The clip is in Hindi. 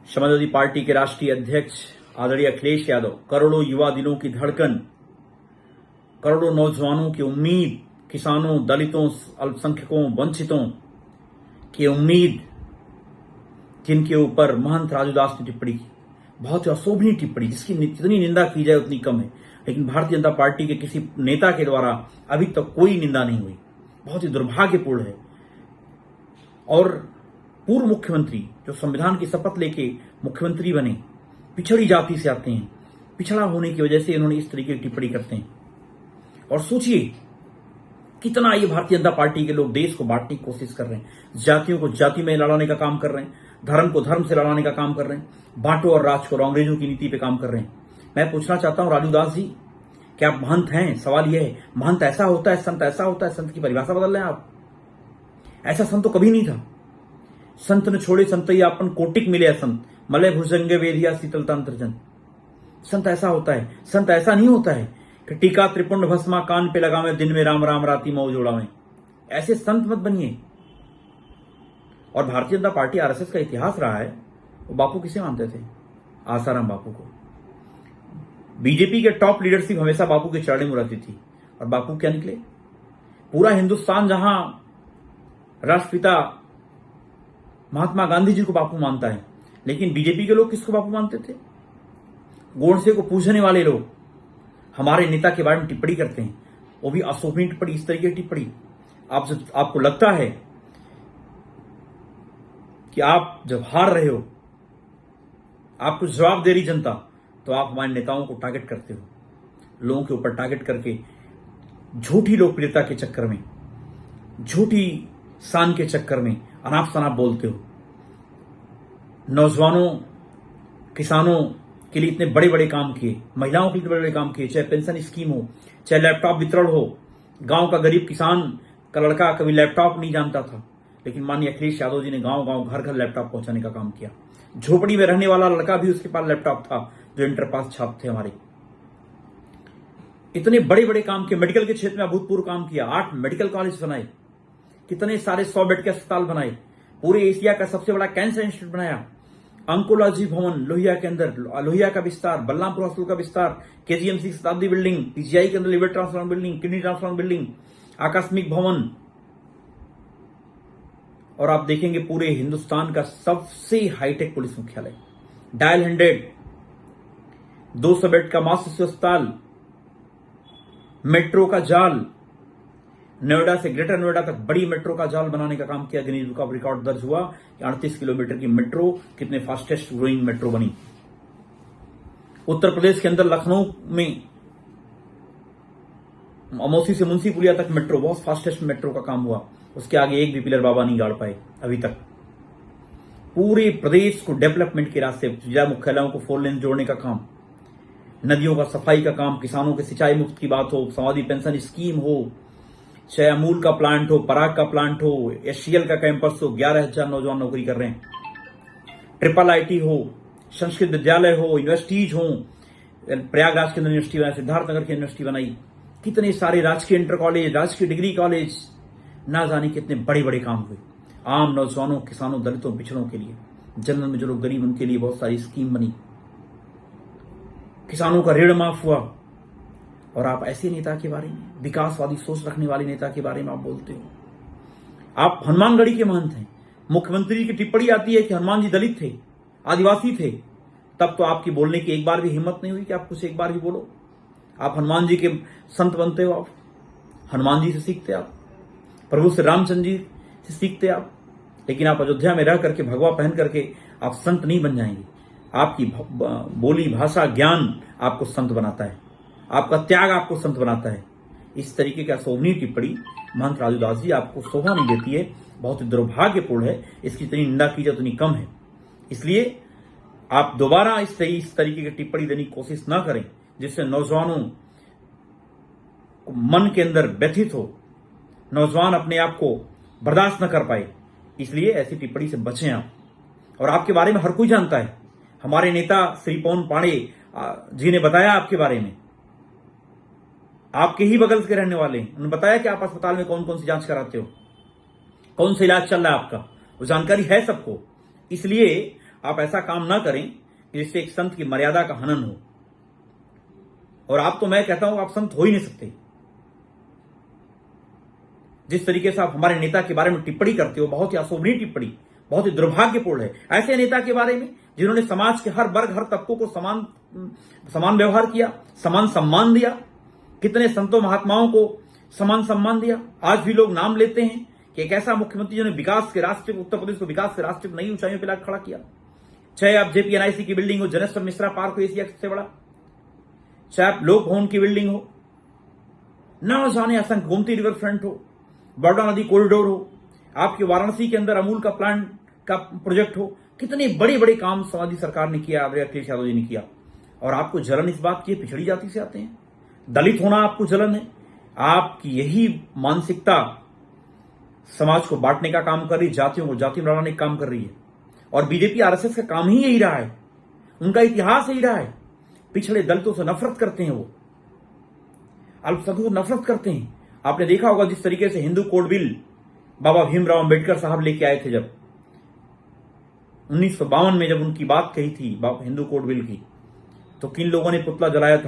समाजवादी पार्टी के राष्ट्रीय अध्यक्ष आदरणीय अखिलेश यादव, करोड़ों युवा दिलों की धड़कन, करोड़ों नौजवानों की उम्मीद, किसानों, दलितों, अल्पसंख्यकों, वंचितों की उम्मीद, जिनके ऊपर महंत राजूदास ने टिप्पणी की, बहुत ही अशोभनीय टिप्पणी, जिसकी जितनी निंदा की जाए उतनी कम है। लेकिन भारतीय जनता पार्टी के किसी नेता के द्वारा अभी तक कोई निंदा नहीं हुई। बहुत ही दुर्भाग्यपूर्ण है। और पूर्व मुख्यमंत्री जो संविधान की शपथ लेके मुख्यमंत्री बने, पिछड़ी जाति से आते हैं, पिछड़ा होने की वजह से इन्होंने इस तरीके की टिप्पणी करते हैं। और सोचिए कितना ये भारतीय जनता पार्टी के लोग देश को बांटने की कोशिश कर रहे हैं, जातियों को जाति में लड़ाने का काम कर रहे हैं, धर्म को धर्म से लड़ाने का काम कर रहे हैं, बांटो और राज करो, अंग्रेजों की नीति पे काम कर रहे हैं। मैं पूछना चाहता हूं राजूदास जी, क्या आप महंत हैं? सवाल यह है, महंत ऐसा होता है, संत ऐसा होता है? संत की परिभाषा बदल रहे हैं आप। ऐसा संत तो कभी नहीं था। संत ने छोड़े संतैया अपन कोटिक मिले संत, मलय भुजंगे वेदिया शीतल तंत्र जन। संत ऐसा होता है? संत ऐसा नहीं होता है कि टीका त्रिपुंड भस्मा कान पे लगावे, दिन में राम राम राती मऊ जोड़ावे। ऐसे संत मत बनिए। और भारतीय जनता पार्टी आरएसएस का इतिहास रहा है। वो बापू किसे मानते थे? आसाराम बापू को। बीजेपी के टॉप लीडरशिप हमेशा बापू के चरणों में रहती थी। और बापू क्या निकले? पूरा हिंदुस्तान जहां राष्ट्रपिता महात्मा गांधी जी को बापू मानता है, लेकिन बीजेपी के लोग किसको बापू मानते थे? गोडसे को पूछने वाले लोग हमारे नेता के बारे में टिप्पणी करते हैं, वो भी अशोभनीय टिप्पणी, इस तरीके की टिप्पणी। आपको लगता है कि आप जब हार रहे हो, आपको जवाब दे रही जनता, तो आप हमारे नेताओं को टारगेट करते हो, लोगों के ऊपर टारगेट करके झूठी लोकप्रियता के चक्कर में, झूठी शान के चक्कर में अनाप शनाप बोलते हो। नौजवानों, किसानों के लिए इतने बड़े बड़े काम किए, महिलाओं के लिए इतने बड़े बड़े काम किए, चाहे पेंशन स्कीम हो, चाहे लैपटॉप वितरण हो। गांव का गरीब किसान का लड़का कभी लैपटॉप नहीं जानता था, लेकिन माननीय अखिलेश यादव जी ने गांव गांव घर घर लैपटॉप पहुंचाने का काम किया। झोपड़ी में रहने वाला लड़का भी उसके पास लैपटॉप था, जो इंटर पास छात्र थे हमारे। इतने बड़े बड़े काम किए। मेडिकल के क्षेत्र में अभूतपूर्व काम किया। 8 मेडिकल कॉलेज बनाए, कितने सारे 100 बेड के अस्पताल बनाए, पूरे एशिया का सबसे बड़ा कैंसर इंस्टीट्यूट बनाया, अंकोलॉजी भवन लोहिया के अंदर, लोहिया का विस्तार, बलरामपुर हॉस्पिटल का विस्तार, केजीएमसी शताब्दी बिल्डिंग, पीजीआई के अंदर liver transplant building, kidney transplant building, आकस्मिक भवन। और आप देखेंगे पूरे हिंदुस्तान का सबसे हाईटेक पुलिस मुख्यालय, डायल 100, 200 बेड का मास शिशु अस्पताल, मेट्रो का जाल, नोएडा से ग्रेटर नोएडा तक बड़ी मेट्रो का जाल बनाने का काम किया। गिनीज बुक ऑफ रिकॉर्ड दर्ज हुआ कि 38 किलोमीटर की मेट्रो कितने फास्टेस्ट ग्रोइंग मेट्रो बनी। उत्तर प्रदेश के अंदर लखनऊ में अमौसी से मुंशी पुलिया तक मेट्रो, बहुत फास्टेस्ट मेट्रो का काम हुआ। उसके आगे एक भी पिलर बाबा नहीं गाड़ पाए अभी तक। पूरे प्रदेश को डेवलपमेंट के रास्ते, जिला मुख्यालयों को 4 लेन जोड़ने का काम, नदियों का सफाई का काम, किसानों के सिंचाई मुक्त की बात हो, समाधि पेंशन स्कीम हो, चाहे अमूल का प्लांट हो, पराग का प्लांट हो, एचसीएल का कैंपस हो, 11,000 नौजवान नौकरी कर रहे हैं, ट्रिपल आईटी हो, संस्कृत विद्यालय हो, यूनिवर्सिटीज हो, प्रयागराज के अंदर यूनिवर्सिटी बनाई, सिद्धार्थनगर की यूनिवर्सिटी बनाई, कितने सारे राजकीय इंटर कॉलेज, राजकीय डिग्री कॉलेज, ना जाने कितने बड़े बड़े काम हुए आम नौजवानों, किसानों, दलितों, पिछड़ों के लिए। जनरल में जो लोग गरीब, उनके लिए बहुत सारी स्कीम बनी, किसानों का ऋण माफ हुआ। और आप ऐसे नेता के बारे में, विकासवादी सोच रखने वाले नेता के बारे में आप बोलते हो। आप हनुमानगढ़ी के महंत हैं। मुख्यमंत्री की टिप्पणी आती है कि हनुमान जी दलित थे, आदिवासी थे, तब तो आपकी बोलने की एक बार भी हिम्मत नहीं हुई कि आप कुछ एक बार भी बोलो। आप हनुमान जी के संत बनते हो, आप हनुमान जी से सीखते, आप प्रभु श्री रामचंद्र जी से सीखते आप। लेकिन आप अयोध्या में रह करके, भगवा पहन करके आप संत नहीं बन जाएंगे। आपकी बोली, भाषा, ज्ञान आपको संत बनाता है, आपका त्याग आपको संत बनाता है। इस तरीके का शोभनीय टिप्पणी महंत राजूदास जी आपको शोभा नहीं देती है, बहुत ही दुर्भाग्यपूर्ण है। इसकी जितनी निंदा की जाए उतनी कम है। इसलिए आप दोबारा इस तरीके की टिप्पणी देने की कोशिश ना करें, जिससे नौजवानों को मन के अंदर व्यथित हो, नौजवान अपने आप को बर्दाश्त न कर पाए। इसलिए ऐसी टिप्पणी से बचें आप। और आपके बारे में हर कोई जानता है। हमारे नेता श्री पवन पांडे जी ने बताया आपके बारे में, आपके ही बगल के रहने वाले, उन्होंने बताया कि आप अस्पताल में कौन कौन सी जांच कराते हो, कौन सा इलाज चल रहा है आपका, वो जानकारी है सबको। इसलिए आप ऐसा काम ना करें कि जिससे एक संत की मर्यादा का हनन हो। और आप तो मैं कहता हूं आप संत हो ही नहीं सकते। जिस तरीके से आप हमारे नेता के बारे में टिप्पणी करते हो, बहुत ही अशोभनीय टिप्पणी, बहुत ही दुर्भाग्यपूर्ण है। ऐसे नेता के बारे में जिन्होंने समाज के हर वर्ग हर तबकों को समान व्यवहार किया, समान सम्मान दिया, कितने संतों महात्माओं को समान सम्मान दिया। आज भी लोग नाम लेते हैं कि एक ऐसा मुख्यमंत्री जिन्होंने विकास के रास्ते उत्तर प्रदेश को विकास के रास्ते नई ऊंचाइयों पर लाकर खड़ा किया। चाहे आप JPNIC की बिल्डिंग हो, जनेश्वर मिश्रा पार्क हो एशिया सबसे बड़ा, चाहे आप लोक भवन की बिल्डिंग हो, ना जाने असंख्य गोमती रिवर फ्रंट हो, बड़ौदा नदी कॉरिडोर हो, आपके वाराणसी के अंदर अमूल का प्लांट का प्रोजेक्ट हो, कितने बड़े बड़े काम समाजी सरकार ने किया, आदरणीय अखिलेश यादव जी ने किया। और आपको जलन इस बात की पिछड़ी जाति से आते हैं, दलित होना आपको जलन है। आपकी यही मानसिकता समाज को बांटने का काम कर रही है, जातियों को जाति में लड़ाने का काम कर रही है। और बीजेपी RSS का काम ही यही रहा है, उनका इतिहास यही रहा है। पिछड़े दलितों से नफरत करते हैं, वो अल्पसंख्यकों से नफरत करते हैं। आपने देखा होगा जिस तरीके से हिंदू कोड बिल बाबा भीमराव अंबेडकर साहब लेके आए थे, जब 1952 में जब उनकी बात कही थी हिंदू कोड बिल की, तो किन लोगों ने पुतला जलाया था।